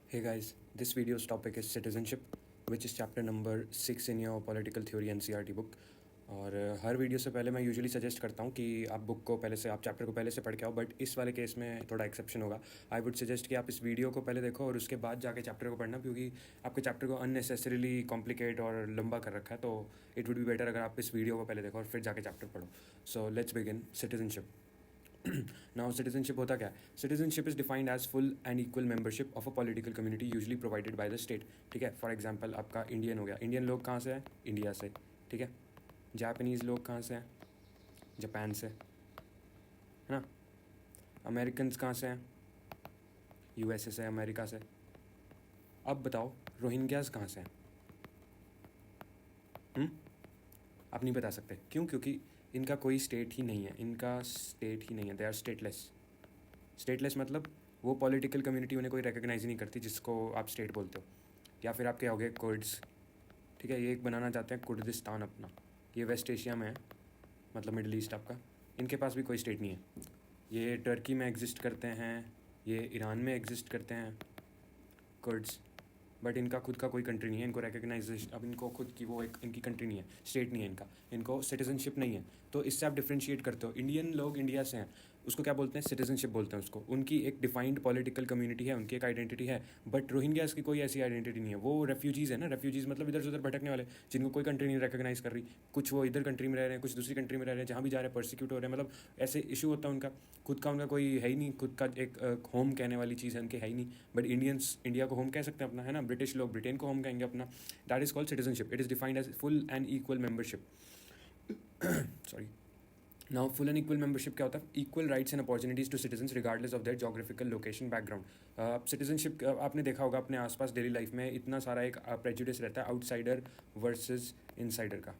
Hey guys, this video's topic is citizenship, which is chapter number 6 in your political theory NCERT book. और हर video से पहले मैं usually suggest करता हूँ कि आप बुक को पहले से आप चैप्टर को पहले से पढ़ के आओ, बट इस वाले केस में थोड़ा एक्सेप्शन होगा. आई वुड सजेस्ट कि आप इस वीडियो को पहले देखो और उसके बाद जाके चैप्टर को पढ़ना, क्योंकि आपके चैप्टर को अननेसेसरीली कॉम्प्लिकेट और लंबा कर रखा है. तो इट वुड बी बेटर अगर आप इस वीडियो को पहले देखो और फिर जाके चैप्टर पढ़ो. So let's begin. Citizenship. Now citizenship होता क्या है? Citizenship is defined as full and equal membership of a political community usually provided by the state. ठीक है, फॉर एग्जांपल आपका इंडियन हो गया. इंडियन लोग कहाँ से हैं? इंडिया से. ठीक है. जापानीज़ लोग कहाँ से हैं? जापान से, है ना. अमेरिकन्स कहाँ से हैं? यूएसए से, अमेरिका से. अब बताओ रोहिंग्यास कहाँ से हैं? आप नहीं बता सकते. क्यों? क्योंकि इनका कोई स्टेट ही नहीं है. इनका स्टेट ही नहीं है. They are stateless. स्टेटलेस मतलब वो पॉलिटिकल कम्युनिटी उन्हें कोई रिकग्नाइज ही नहीं करती जिसको आप स्टेट बोलते हो. या फिर आपके हो गए कुर्ड्स. ठीक है, ये एक बनाना चाहते हैं कुर्दिस्तान अपना. ये वेस्ट एशिया में है, मतलब मिडल ईस्ट आपका. इनके पास भी कोई स्टेट नहीं है. ये टर्की में एग्जिस्ट करते हैं, ये ईरान में एग्जिस्ट करते हैं कुर्ड्स, बट इनका खुद का कोई कंट्री नहीं है. इनको रिकग्नाइजेशन, अब इनको खुद की वो एक इनकी कंट्री नहीं है, स्टेट नहीं है इनका. इनको सिटीजनशिप नहीं है. तो इससे आप डिफ्रेंशिएट करते हो. इंडियन लोग इंडिया से हैं, उसको क्या बोलते हैं? सिटीजनशिप बोलते हैं उसको. उनकी एक डिफाइंड पॉलिटिकल कम्युनिटी है, उनकी एक आइडेंटिटी है. बट रोहिंग्यास की कोई ऐसी आइडेंटिटी नहीं है. वो रेफ्यूजीज़ है ना. रेफ्यूजीज़ मतलब इधर से उधर भटकने वाले, जिनको कोई कंट्री नहीं रिकग्नाइज कर रही. कुछ वो इधर कंट्री में रह रहे हैं, कुछ दूसरी कंट्री में रह रहे हैं, जहाँ भी जा रहे हैं परसिक्यूट हो रहे हैं. मतलब ऐसे इशू होता है उनका. खुद का उनका कोई है ही नहीं. खुद का एक होम कहने वाली चीज़ है उनके है ही नहीं. बट इंडियंस इंडिया को होम कह सकते हैं अपना, है ना. ब्रिटिश लोग ब्रिटेन को होम कहेंगे अपना. That is called citizenship. It is defined as full and equal membership. Sorry. Now full and equal membership क्या होता है? Equal rights and opportunities to citizens regardless of their geographical location background. अब citizenship आपने देखा होगा अपने आसपास daily life में इतना सारा एक प्रेजुडिस रहता है आउटसाइडर वर्सेस इनसाइडर का.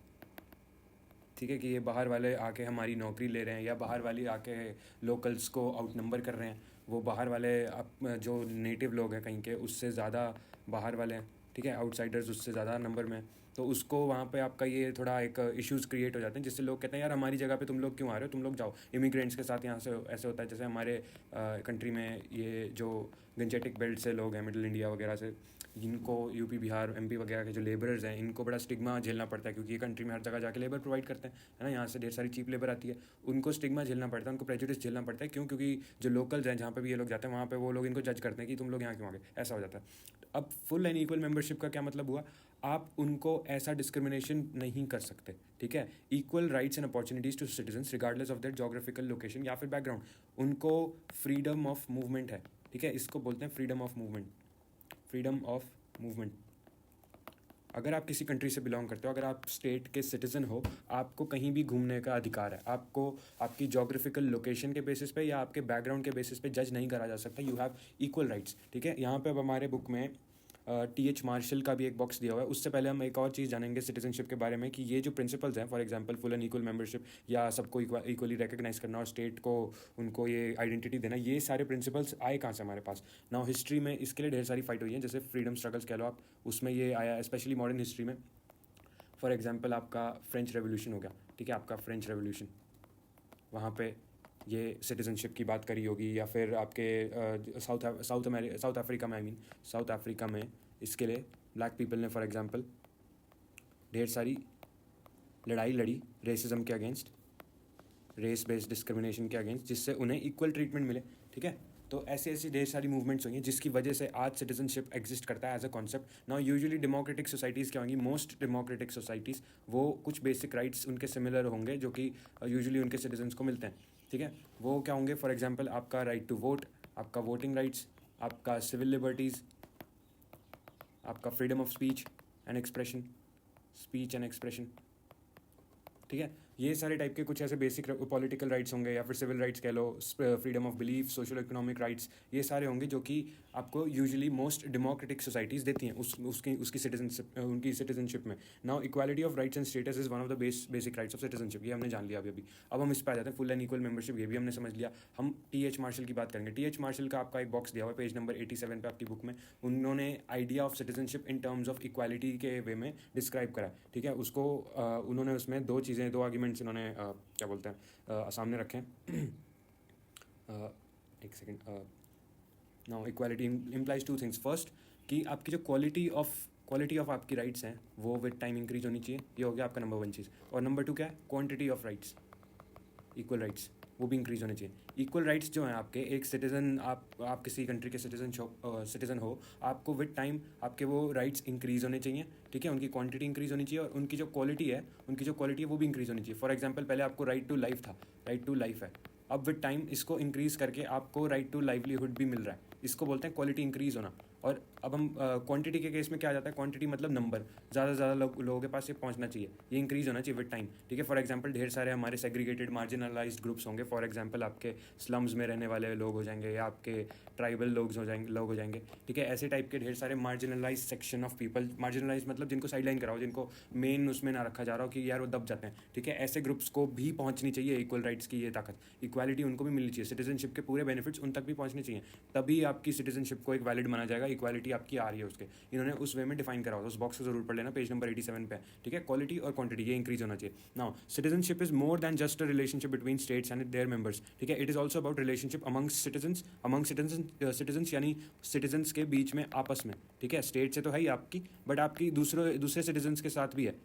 ठीक है, कि ये बाहर वाले आके हमारी नौकरी ले रहे हैं, या बाहर वाले आके लोकल्स को आउट नंबर कर रहे हैं. वो बाहर वाले जो नेटिव लोग हैं कहीं के, उससे ज़्यादा बाहर वाले हैं. ठीक है, आउटसाइडर्स उससे ज़्यादा नंबर में. तो उसको वहाँ पे आपका ये थोड़ा एक इश्यूज़ क्रिएट हो जाते हैं, जिससे लोग कहते हैं यार हमारी जगह पे तुम लोग क्यों आ रहे हो, तुम लोग जाओ. इमिग्रेंट्स के साथ यहाँ से ऐसे होता है जैसे हमारे कंट्री में ये जो गंजेटिक बेल्ट से लोग हैं, मिडिल इंडिया वगैरह से, इनको यूपी बिहार एमपी वगैरह के जो लेबरर्स हैं, इनको बड़ा स्टिग्मा झेलना पड़ता है, क्योंकि ये कंट्री में हर जगह जाके लेबर प्रोवाइड करते हैं, है ना. यहाँ से ढेर सारी चीप लेबर आती है. उनको स्टिग्मा झेलना पड़ता है, उनको प्रेजुडिस झेलना पड़ता है. क्यों? क्योंकि जो लोकल्स हैं जहाँ पे भी ये लोग जाते हैं, वहाँ पे वो लोग इनको जज करते हैं कि तुम लोग यहाँ क्यों आ गए. ऐसा हो जाता है. अब फुल एंड इक्वल मेंबरशिप का क्या मतलब हुआ? आप उनको ऐसा डिस्क्रिमिनेशन नहीं कर सकते. ठीक है. Equal rights and opportunities to citizens regardless of their geographical location या फिर बैकग्राउंड. उनको फ्रीडम ऑफ मूवमेंट है. ठीक है, इसको बोलते हैं freedom of movement. Freedom of movement. अगर आप किसी कंट्री से बिलोंग करते हो, अगर आप स्टेट के सिटीज़न हो, आपको कहीं भी घूमने का अधिकार है. आपको आपकी जोग्राफिकल लोकेशन के बेसिस पे या आपके बैकग्राउंड के बेसिस पे जज नहीं करा जा सकता. You have equal rights. ठीक है. यहाँ पे अब हमारे बुक में TH मार्शल का भी एक बॉक्स दिया हुआ है. उससे पहले हम एक और चीज़ जानेंगे सिटीजनशिप के बारे में, कि ये जो प्रिंसिपल्स हैं, for example full and equal membership, या सबको इक्वली रिकग्नाइज करना और स्टेट को उनको ये आइडेंटिटी देना, ये सारे प्रिंसिपल्स आए कहाँ से हमारे पास? नाउ हिस्ट्री में इसके लिए ढेर सारी फाइट हुई है, जैसे फ्रीडम स्ट्रगल्स कह लो आप, उसमें ये आया, स्पेशली मॉडर्न हिस्ट्री में. फॉर एग्जांपल आपका फ्रेंच रेवोल्यूशन हो गया. ठीक है, आपका फ्रेंच रेवोल्यूशन, वहाँ पे ये सिटीजनशिप की बात करी होगी. या फिर आपके साउथ अफ्रीका में, साउथ अफ्रीका में इसके लिए ब्लैक पीपल ने फॉर एग्जांपल ढेर सारी लड़ाई लड़ी रेसिज्म के अगेंस्ट, रेस बेस्ड डिस्क्रिमिनेशन के अगेंस्ट, जिससे उन्हें इक्वल ट्रीटमेंट मिले. ठीक है. तो ऐसी ऐसी ढेर सारी मूवमेंट्स हुई हैं जिसकी वजह से आज सिटीजनशिप एग्जिस्ट करता है as a concept. Now usually democratic societies क्या होंगी? मोस्ट डेमोक्रेटिक सोसाइटीज़, वो कुछ बेसिक राइट्स उनके सिमिलर होंगे जो कि यूजुअली उनके सिटीजन्स को मिलते हैं. ठीक है. वो क्या होंगे? फॉर एग्जांपल आपका राइट टू वोट, आपका वोटिंग राइट्स, आपका सिविल लिबर्टीज़, आपका freedom of speech and expression. Speech and expression. ठीक है. ये सारे टाइप के कुछ ऐसे बेसिक पॉलिटिकल राइट्स होंगे, या फिर सिविल राइट्स कह लो, freedom of belief, social economic rights. ये सारे होंगे जो कि आपको यूजुअली मोस्ट डेमोक्रेटिक सोसाइटीज़ देती हैं उसकी सिटीजनशिप, उनकी सिटीजनशिप में. Now equality of rights and status is one of the basic rights of citizenship. ये हमने जान लिया अभी. अब हम इस पर आ जाते हैं, फुल एंड इक्वल मेंबरशिप, ये भी हमने समझ लिया. हम TH मार्शल की बात करेंगे. TH मार्शल का आपका एक बॉक्स दिया हुआ है पेज नंबर 87 पे आपकी बुक में. उन्होंने idea of citizenship in terms of equality के वे में डिस्क्राइब करा. ठीक है. उसको उन्होंने उसमें दो आर्ग्यूमेंट्स उन्होंने क्या बोलते हैं सामने रखें. एक second. Now equality implies two things. First कि आपकी जो क्वालिटी ऑफ आपकी राइट्स हैं वो विद टाइम इंक्रीज होनी चाहिए, ये हो गया आपका नंबर 1 चीज़। और नंबर 2 क्या है, quantity of rights, equal rights वो भी इंक्रीज होने चाहिए। इक्वल राइट्स जो हैं आपके, एक सिटीज़न, आप किसी कंट्री के सिटीज़न हो, आपको विद टाइम आपके वो राइट्स इंक्रीज होने चाहिए, ठीक है, उनकी क्वांटिटी इंक्रीज होनी चाहिए और उनकी जो क्वालिटी है वो भी इंक्रीज होनी चाहिए। फॉर एग्जांपल पहले आपको राइट टू लाइफ था, राइट टू लाइफ है, अब विद टाइम इसको इंक्रीज करके आपको राइट टू लाइवलीहुड भी मिल रहा है, इसको बोलते हैं क्वालिटी इंक्रीज होना। और अब हम क्वांटिटी के केस में क्या आ जाता है, क्वांटिटी मतलब नंबर, ज़्यादा से ज़्यादा लोगों के पास ये पहुंचना चाहिए, ये इंक्रीज होना चाहिए विद टाइम, ठीक है। फॉर एग्जांपल ढेर सारे हमारे सेग्रीगेटेड मार्जिनलाइज्ड ग्रुप्स होंगे, फॉर एग्जांपल आपके स्लम्स में रहने वाले लोग हो जाएंगे या आपके ट्राइबल लोग हो जाएंगे, ठीक है। ऐसे टाइप के ढेर सारे marginalize section of people, marginalize मतलब जिनको साइडलाइन कराओ, जिनको मेन उसमें ना रखा जा रहा हो कि यार वो दब जाते हैं, ठीक है, ऐसे ग्रुप्स को भी पहुंचनी चाहिए इक्वल राइट्स की ये ताकत, इक्वालिटी उनको भी मिलनी चाहिए, सिटीजनशिप के पूरे बेनिफिट्स उन तक भी पहुंचने चाहिए, तभी आपकी सिटीजनशिप को एक वैलिड माना जाएगा, इक्वालिटी आपकी आ रही है उसके। इन्होंने उस वे में डिफाइन करा होगा, उस बॉक्स को जरूर पढ़ लेना, पेज नंबर 87 पे, ठीक है। क्वालिटी और क्वांटिटी ये इंक्रीज होना चाहिए। Now citizenship is more than just a relationship between states and there members, ठीक है, it is also about relationship among citizens यानी सिटीजन्स के बीच में आपस में, ठीक है। स्टेट से तो है ही आपकी, बट आपकी दूसरे सिटीजन्स के साथ भी है,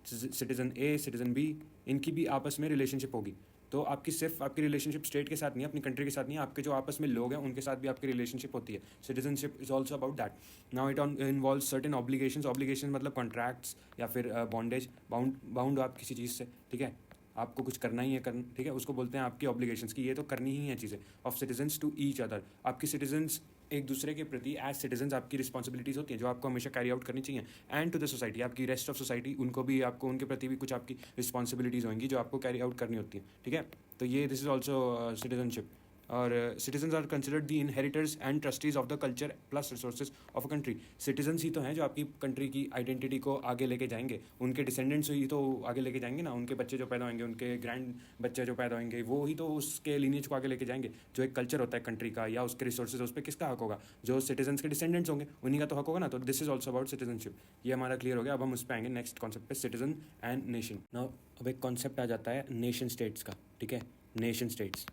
सिटीजन ए सिटीजन बी, इनकी भी आपस में रिलेशनशिप होगी। तो आपकी सिर्फ आपकी रिलेशनशिप स्टेट के साथ नहीं है, अपनी कंट्री के साथ नहीं है, आपके जो आपस में लोग हैं उनके साथ भी आपकी रिलेशनशिप होती है। Citizenship is also about that. Now it involve certain obligations मतलब कॉन्ट्रैक्ट्स या फिर बॉन्डेज, बाउंड आप किसी चीज़ से, ठीक है, आपको कुछ करना ही है ठीक है, उसको बोलते हैं आपकी ऑब्लिगेशंस की, ये तो करनी ही है चीज़ें, of citizens to each other, आपकी सिटीजन्स एक दूसरे के प्रति एज सिटीजन्स आपकी रिस्पॉन्सिबिलिटीज़ होती हैं जो आपको हमेशा कैरी आउट करनी चाहिए। एंड टू द सोसाइटी, आपकी रेस्ट ऑफ सोसाइटी, उनको भी आपको उनके प्रति भी कुछ आपकी रिस्पॉन्सिबिलिटीज़ होंगी जो आपको कैरी आउट करनी होती है, ठीक है। तो ये दिस इज ऑल्सो सिटीजनशिप। और citizens are considered the inheritors and trustees of the culture plus resources of a country. Citizens ही तो हैं जो आपकी कंट्री की आइडेंटिटी को आगे लेके जाएंगे, उनके डिसेंडेंट्स ही तो आगे लेके जाएंगे ना, उनके बच्चे जो पैदा होंगे, उनके ग्रैंड बच्चे जो पैदा होंगे, वो ही तो उसके लीनेज को आगे लेके जाएंगे। जो एक कल्चर होता है कंट्री का या उसके रिसोर्सेज, उस पर किसका हक होगा, जो सिटीजन्स के डिसेंडेंट्स होंगे उन्हीं का तो हक होगा ना। तो this is also about citizenship, ये हमारा क्लियर हो गया। अब हम उस पर आएंगे नेक्स्ट कॉन्सेप्ट पे, सिटीजन एंड नेशन। नाउ अब एक कॉन्सेप्ट आ जाता है नेशन स्टेट्स का, ठीक है। नेशन स्टेट्स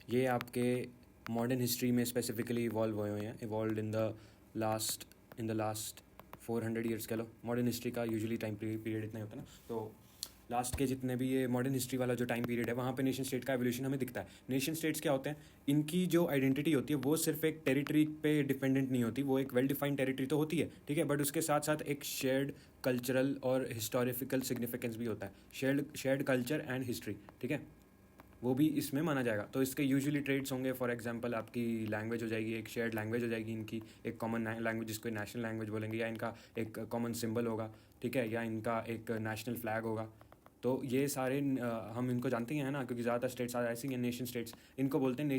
ये आपके मॉडर्न हिस्ट्री में स्पेसिफिकली इवॉल्व हुए हैं, evolve in the last 400 years कह लो। मॉडर्न हिस्ट्री का यूजुअली टाइम पीरियड इतना ही होता है ना, तो लास्ट के जितने भी ये मॉडर्न हिस्ट्री वाला जो टाइम पीरियड है वहाँ पे नेशन स्टेट का एवोल्यूशन हमें दिखता है। नेशन स्टेट्स क्या होते हैं, इनकी जो आइडेंटिटी होती है वो सिर्फ एक टेरिटरी पे डिपेंडेंट नहीं होती, वो एक वेल डिफाइंड टेरिटरी तो होती है, ठीक है, बट उसके साथ साथ एक शेयर्ड कल्चरल और हिस्टोरिकल सिग्निफिकेंस भी होता है, शेयर्ड कल्चर एंड हिस्ट्री, ठीक है, वो भी इसमें माना जाएगा। तो इसके यूजुअली ट्रेड्स होंगे, फॉर एग्जांपल आपकी लैंग्वेज हो जाएगी, एक शेयर्ड लैंग्वेज हो जाएगी इनकी, एक कॉमन लैंग्वेज जिसको नेशनल लैंग्वेज बोलेंगे, या इनका एक कॉमन सिंबल होगा, ठीक है, या इनका एक नेशनल फ्लैग होगा। तो ये सारे हम इनको जानते हैं ना, क्योंकि ज़्यादातर स्टेट्स ऐसी हैं नेशन स्टेट्स, इनको बोलते हैं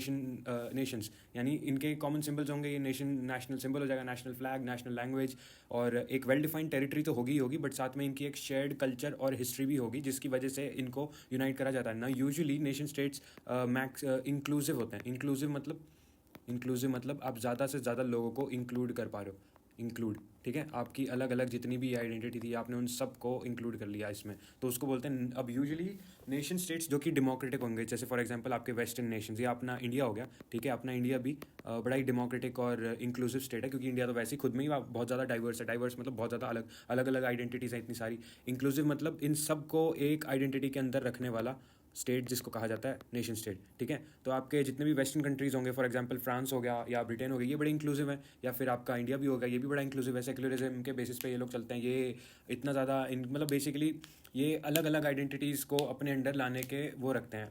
नेशंस, यानी इनके कॉमन सिंबल्स होंगे, ये नेशनल सिंबल हो जाएगा, नेशनल फ्लैग, नेशनल लैंग्वेज, और एक वेल डिफाइंड टेरिटरी तो होगी ही होगी, बट साथ में इनकी एक शेयर्ड कल्चर और हिस्ट्री भी होगी जिसकी वजह से इनको यूनाइट करा जाता है ना। Usually nation states max inclusive होते हैं। इंक्लूसिव मतलब आप ज़्यादा से ज़्यादा लोगों को इंक्लूड कर पा रहे हो, इंक्लूड, ठीक है, आपकी अलग अलग जितनी भी आइडेंटिटी थी आपने उन सब को इंक्लूड कर लिया इसमें, तो उसको बोलते हैं। अब यूजुअली नेशन स्टेट्स जो कि डेमोक्रेटिक होंगे, जैसे फॉर एग्जांपल आपके वेस्टर्न नेशंस, या अपना इंडिया हो गया, ठीक है, अपना इंडिया भी बड़ा ही डेमोक्रेटिक और इंक्लूसिव स्टेट है, क्योंकि इंडिया तो वैसे ही खुद में ही बहुत ज़्यादा डाइवर्स है। डाइवर्स मतलब बहुत ज़्यादा अलग अलग आइडेंटिटीज़ हैं इतनी सारी। इंक्लूसिव मतलब इन सब को एक आइडेंटिटी के अंदर रखने वाला स्टेट जिसको कहा जाता है नेशन स्टेट, ठीक है। तो आपके जितने भी वेस्टर्न कंट्रीज़ होंगे, फॉर एग्जांपल फ्रांस हो गया या ब्रिटेन हो गया, ये बड़े इंक्लूसिव है, या फिर आपका इंडिया भी होगा, ये भी बड़ा इंक्लूसिव है। सेक्युलरिज्म के बेसिस पे ये लोग चलते हैं, ये इतना ज़्यादा मतलब बेसिकली ये अलग अलग आइडेंटिटीज़ को अपने अंडर लाने के वो रखते हैं,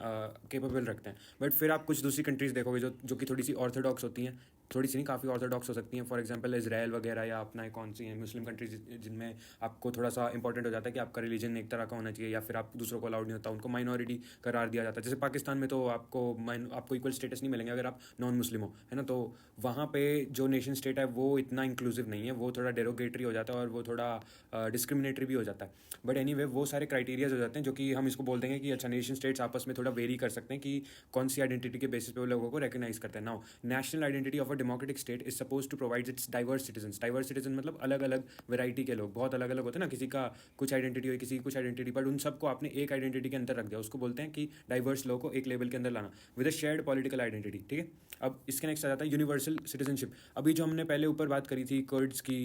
केपेबल रखते हैं। बट फिर आप कुछ दूसरी कंट्रीज़ देखोगे जो कि थोड़ी सी ऑर्थोडॉक्स होती हैं, थोड़ी सी नहीं, काफ़ी ऑर्थोडॉक्स हो सकती हैं, फॉर एग्जांपल इजराइल वगैरह, या अपना कौन सी हैं मुस्लिम कंट्रीज जिनमें आपको थोड़ा सा इंपॉर्टेंट हो जाता है कि आपका रिलीजन एक तरह का होना चाहिए, या फिर आप दूसरों को अलाउड नहीं होता, उनको माइनॉरिटी करार दिया जाता है। जैसे पाकिस्तान में तो आपको इक्वल स्टेटस नहीं मिलेंगे अगर आप नॉन मुस्लिम हो, है ना। तो वहाँ पे जो नेशन स्टेट है वो इतना इंक्लूसिव नहीं है, वो थोड़ा डेरोगेटरी हो जाता है और वो थोड़ा डिस्क्रिमिनेटरी भी हो जाता है। बट एनीवे वो सारे क्राइटेरियाज हो जाते हैं जो कि हम इसको बोल देंगे कि अच्छा नेशन स्टेट्स आपस में थोड़ा वेरी कर सकते हैं कि कौन सी आइडेंटिटी के बेसिस पे वो लोगों को रिकग्नाइज करते हैं। Now national identity of a a democratic state is suppose to provide its diverse citizens. Diverse citizen मतलब अलग अलग वैरायटी के लोग, बहुत अलग अलग होते हैं ना, किसी का कुछ आइडेंटिटी हो, किसी की कुछ आइडेंटिटी, बट उन सबको आपने एक आइडेंटिटी के अंदर रख दिया, उसको बोलते हैं कि डाइवर्स लोगों को एक लेवल के अंदर लाना with a shared political identity. ठीक है, अब इसके नेक्स्ट आ जाता है यूनिवर्सल सिटीजनशिप। अभी जो हमने पहले ऊपर बात करी थी कर्ड्स की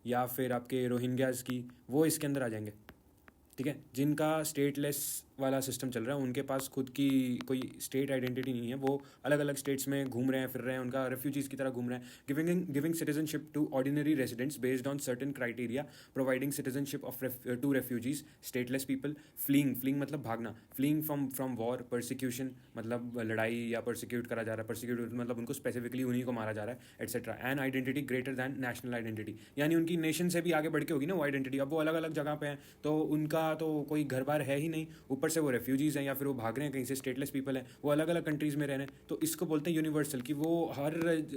या फिर आपके रोहिंग्याज की, वो इसके अंदर आ जाएंगे। ठीक है, जिनका स्टेटलेस वाला सिस्टम चल रहा है, उनके पास खुद की कोई स्टेट आइडेंटिटी नहीं है, वो अलग अलग स्टेट्स में घूम रहे हैं, फिर रहे हैं, उनका रेफ्यूजीज़ की तरह घूम रहे हैं, giving citizenship to ordinary residents based on certain criteria, providing citizenship of to refugees stateless people, fleeing मतलब भागना, फ्लीइंग फ्रॉम वॉर, परसिक्यूशन मतलब लड़ाई या परसिक्यूट करा जा रहा है, परसिक्यूट मतलब उनको स्पेसिफिकली उन्हीं को मारा जा रहा है, etcetera, and identity greater than national identity, यानी उनकी नेशन से भी आगे बढ़ के होगी ना वो आइडेंटिटी। अब वो अलग अलग जगह पे हैं, तो उनका तो कोई घर बार है ही नहीं, ऊपर से वो रेफ्यूजीज़ हैं या फिर वो भाग रहे हैं कहीं से, स्टेटलेस पीपल हैं, वो अलग अलग कंट्रीज़ में रह रहे हैं, तो इसको बोलते हैं यूनिवर्सल, कि वो हर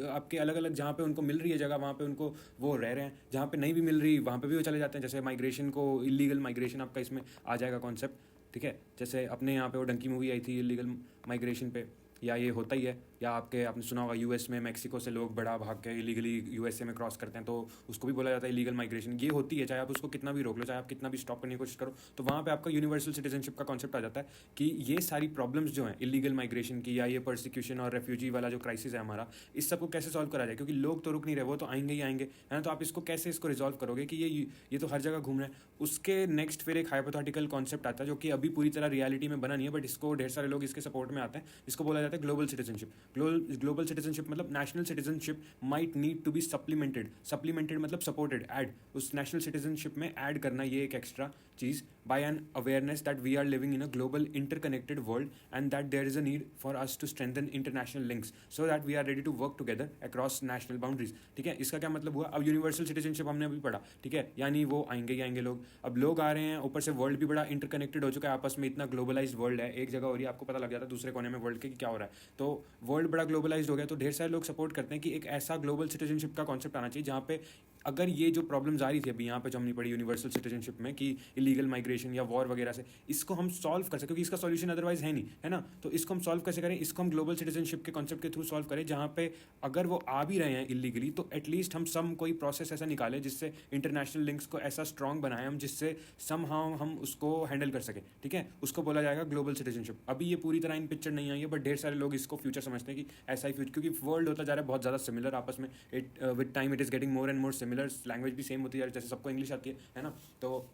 आपके अलग अलग जहाँ पे उनको मिल रही है जगह, वहाँ पे उनको वो रह रहे हैं, जहाँ पे नहीं भी मिल रही वहाँ पे भी वो चले जाते हैं। जैसे माइग्रेशन को, इलीगल माइग्रेशन आपका इसमें आ जाएगा कॉन्सेप्ट। ठीक है, जैसे अपने यहाँ पे वो डंकी मूवी आई थी इलीगल माइग्रेशन पे, या ये होता ही है, या आपने सुना होगा यूएस में मैक्सिको से लोग बड़ा भाग के इलीगली यूएसए में क्रॉस करते हैं, तो उसको भी बोला जाता है इलीगल माइग्रेशन। ये होती है, चाहे आप उसको कितना भी रोक लो, चाहे आप कितना भी स्टॉप करने की कोशिश करो, तो वहाँ पे आपका यूनिवर्सल सिटीजनशिप का कॉन्सेप्ट आ जाता है कि ये सारी प्रॉब्लम्स जो हैं इलीगल माइग्रेशन की, या ये परसिक्यूशन और रेफ्यूजी वाला जो क्राइसिस है हमारा, इस सबको कैसे सॉल्व करा जाए, क्योंकि लोग तो रुक नहीं रहे, वो तो आएंगे ही आएंगे, है ना। तो आप इसको कैसे इसको रिजॉल्व करोगे कि ये तो हर जगह घूम रहे हैं। उसके नेक्स्ट फिर एक हाइपोथेटिकल कॉन्सेप्ट आता है जो कि अभी पूरी तरह रियलिटी में बना नहीं है, बट इसको ढेर सारे लोग इसके सपोर्ट में आते हैं। इसको बोला जाता है ग्लोबल सिटीजनशिप। ग्लोबल सिटीजनशिप मतलब national citizenship might need to be supplemented मतलब सपोर्टेड, ऐड उस नेशनल सिटीजनशिप में ऐड करना, ये एक एक्स्ट्रा चीज़, by an awareness that we are living in a global interconnected world and that there is a need for us to strengthen international links so that we are ready to work together across national boundaries. ठीक है, इसका क्या मतलब हुआ, अब universal citizenship हमने अभी पढ़ा, ठीक है, यानी वो आएंगे ही आएंगे लोग, अब लोग आ रहे हैं, ऊपर से वर्ल्ड भी बड़ा इंटरकनेक्टेड हो चुका है आपस में, इतना ग्लोबलाइज्ड वर्ल्ड है, एक जगह हो रही है आपको पता लग जाता है दूसरे कोने में वर्ल्ड के कि क्या हो रहा है, तो वर्ल्ड बड़ा ग्लोबलाइज्ड हो गया, तो ढेर सारे लोग सपोर्ट करते हैं कि एक ऐसा ग्लोबल सिटीजनशिप का कॉन्सेप्ट आना चाहिए जहाँ पे अगर ये जो प्रॉब्लम्स आ रही थी अभी यहाँ पे जो हमने पढ़ी यूनिवर्सल सिटीजनशिप में कि इलीगल माइग्रेशन या वॉर वगैरह से, इसको हम सॉल्व कर सकें, क्योंकि इसका सॉल्यूशन अदरवाइज है नहीं, है ना। तो इसको हम सॉल्व कैसे करें, इसको हम ग्लोबल सिटीजनशिप के कॉन्सेप्ट के थ्रू सॉल्व करें, जहाँ पे अगर वो आ भी रहे हैं इलीगली, तो एटलीस्ट हम सम कोई प्रोसेस ऐसा निकालें जिससे इंटरनेशनल लिंक्स को ऐसा स्ट्रॉन्ग बनाएं हम, जिससे सम हम उसको हैंडल कर सकें। ठीक है, उसको बोला जाएगा ग्लोबल सिटीजनशिप। अभी ये पूरी तरह इन पिक्चर नहीं आई है, बट ढेर सारे लोग इसको फ्यूचर समझते हैं कि ऐसा ही फ्यूचर, क्योंकि वर्ल्ड होता जा रहा है बहुत ज़्यादा सिमिलर आपस में, it with time it is getting more and more similar, language भी सेम होती है, जैसे सबको इंग्लिश आती है ना, तो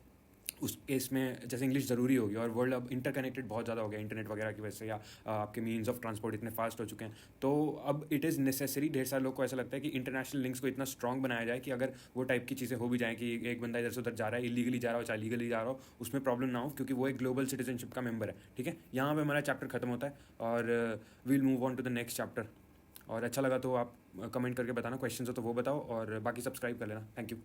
उस केस में जैसे इंग्लिश ज़रूरी होगी, और वर्ल्ड अब इंटरकनेक्टेड बहुत ज़्यादा हो गया इंटरनेट वगैरह की वजह से, या आपके मीन्स ऑफ ट्रांसपोर्ट इतने फास्ट हो चुके हैं, तो अब इट इज़ नेसेसरी, ढेर सारे लोग को ऐसा लगता है कि इंटरनेशनल लिंक्स को इतना स्ट्रॉन्ग बनाया जाए कि अगर वो टाइप की चीज़ें हो भी जाएँ कि एक बंदा इधर से उधर जा रहा है, इलीगली जा रहा हो चाहे लीगली जा रहा हो, उसमें प्रॉब्लम ना हो, क्योंकि वो एक ग्लोबल सिटीजनशिप का मेंबर है। ठीक है, यहाँ पर हमारा चैप्टर खत्म होता है, और we'll move on to the next chapter. और अच्छा लगा तो आप कमेंट करके बताना, क्वेश्चन हो तो वो बताओ, और बाकी सब्सक्राइब कर लेना। Thank you.